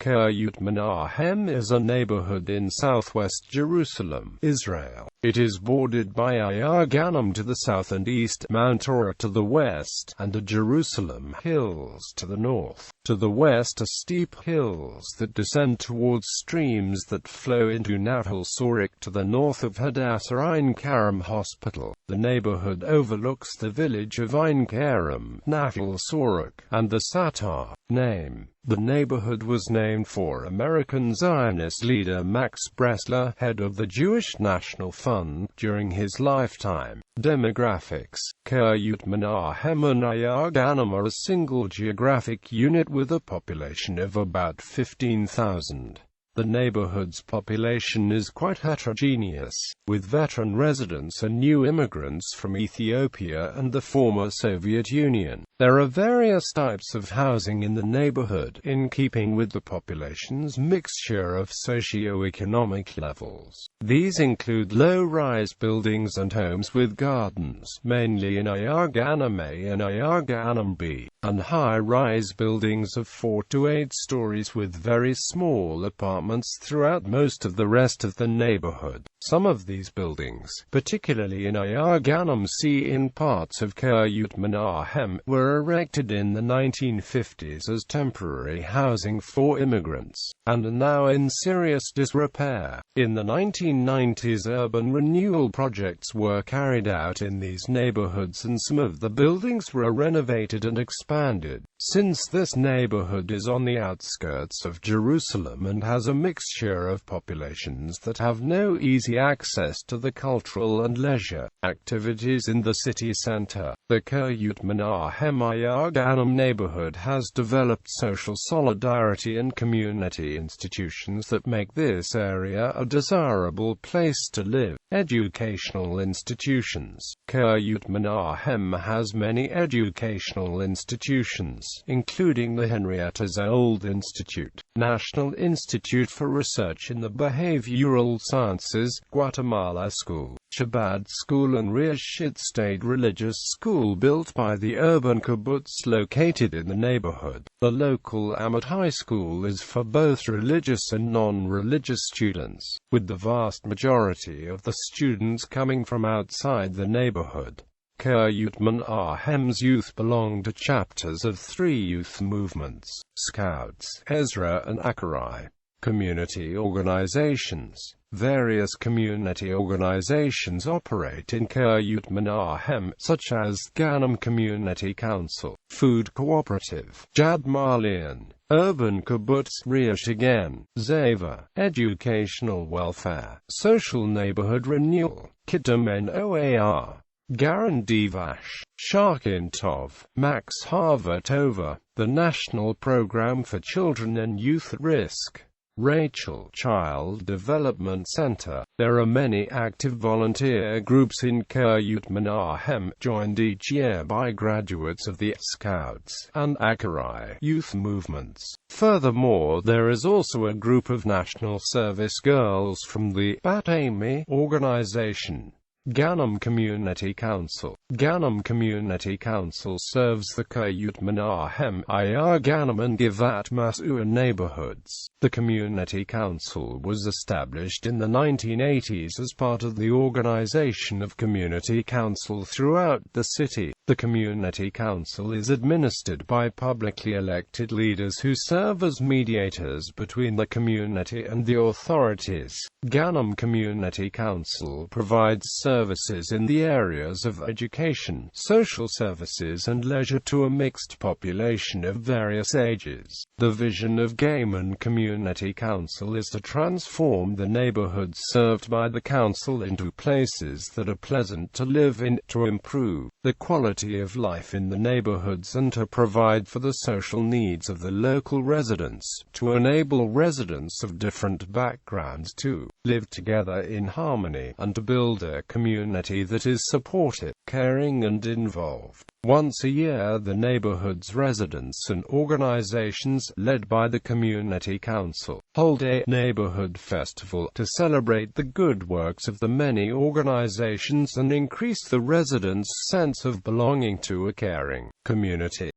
Kiryat Menachem is a neighborhood in southwest Jerusalem, Israel. It is bordered by Ir Ganim to the south and east, Mount Torah to the west, and the Jerusalem Hills to the north. To the west are steep hills that descend towards streams that flow into Nahal Sorek to the north of Hadassah Ein Karem Hospital. The neighborhood overlooks the village of Ein Karem, Nahal Sorek, and the Sataf name. The neighborhood was named for American Zionist leader Max Bressler, head of the Jewish National Fund, during his lifetime. Demographics: Kiryat Menachem and Ir Ganim are a single geographic unit with a population of about 15,000. The neighborhood's population is quite heterogeneous, with veteran residents and new immigrants from Ethiopia and the former Soviet Union. There are various types of housing in the neighborhood, in keeping with the population's mixture of socio-economic levels. These include low-rise buildings and homes with gardens, mainly in Ir Ganim A and Ir Ganim B, and high-rise buildings of 4 to 8 stories with very small apartments throughout most of the rest of the neighborhood. Some of these buildings, particularly in Ir Ganim C in parts of Kiryat Menachem, were erected in the 1950s as temporary housing for immigrants, and are now in serious disrepair. In the 1990s, urban renewal projects were carried out in these neighborhoods and some of the buildings were renovated and expanded. Since this neighborhood is on the outskirts of Jerusalem and has a mixture of populations that have no easy access to the cultural and leisure activities in the city center, the Kiryat Menachem Ir Ganim neighborhood has developed social solidarity and community institutions that make this area a desirable place to live. Educational institutions: Kiryat Menachem has many educational institutions, including the Henrietta Old Institute, National Institute for Research in the Behavioral Sciences, Guatemala School, Chabad School and Ir State Religious School built by the urban kibbutz located in the neighborhood. The local Amat High School is for both religious and non-religious students, with the vast majority of the students coming from outside the neighborhood. Kiryat Menachem's youth belong to chapters of 3 youth movements: Scouts, Ezra and Acharai. Community organizations: various community organizations operate in Kiryat Menachem, such as Ganim Community Council, Food Cooperative, Jad Marlian, Urban Kibbutz, Rish Again, Zeva, Educational Welfare, Social Neighborhood Renewal, Kidam Noar, Garan Divash, Sharkin Tov, Max Hava Tova, the National Program for Children and Youth at Risk, Rachel Child Development Center. There are many active volunteer groups in Kiryat Menachem, joined each year by graduates of the Scouts and Acharai youth movements. Furthermore, there is also a group of National Service girls from the Bat Amy organization. Ganim Community Council. Ganim Community Council serves the Kiryat Menachem, Ir Ganim and Givat Masua neighborhoods. The Community Council was established in the 1980s as part of the organization of Community Council throughout the city. The Community Council is administered by publicly elected leaders who serve as mediators between the community and the authorities. Ganim Community Council provides services in the areas of education, social services and leisure to a mixed population of various ages. The vision of Ganim Community Council is to transform the neighborhoods served by the council into places that are pleasant to live in, to improve the quality of life in the neighborhoods and to provide for the social needs of the local residents, to enable residents of different backgrounds to live together in harmony, and to build a community that is supportive, caring and involved. Once a year, the neighborhood's residents and organizations, led by the Community Council, hold a neighborhood festival to celebrate the good works of the many organizations and increase the residents' sense of belonging to a caring community.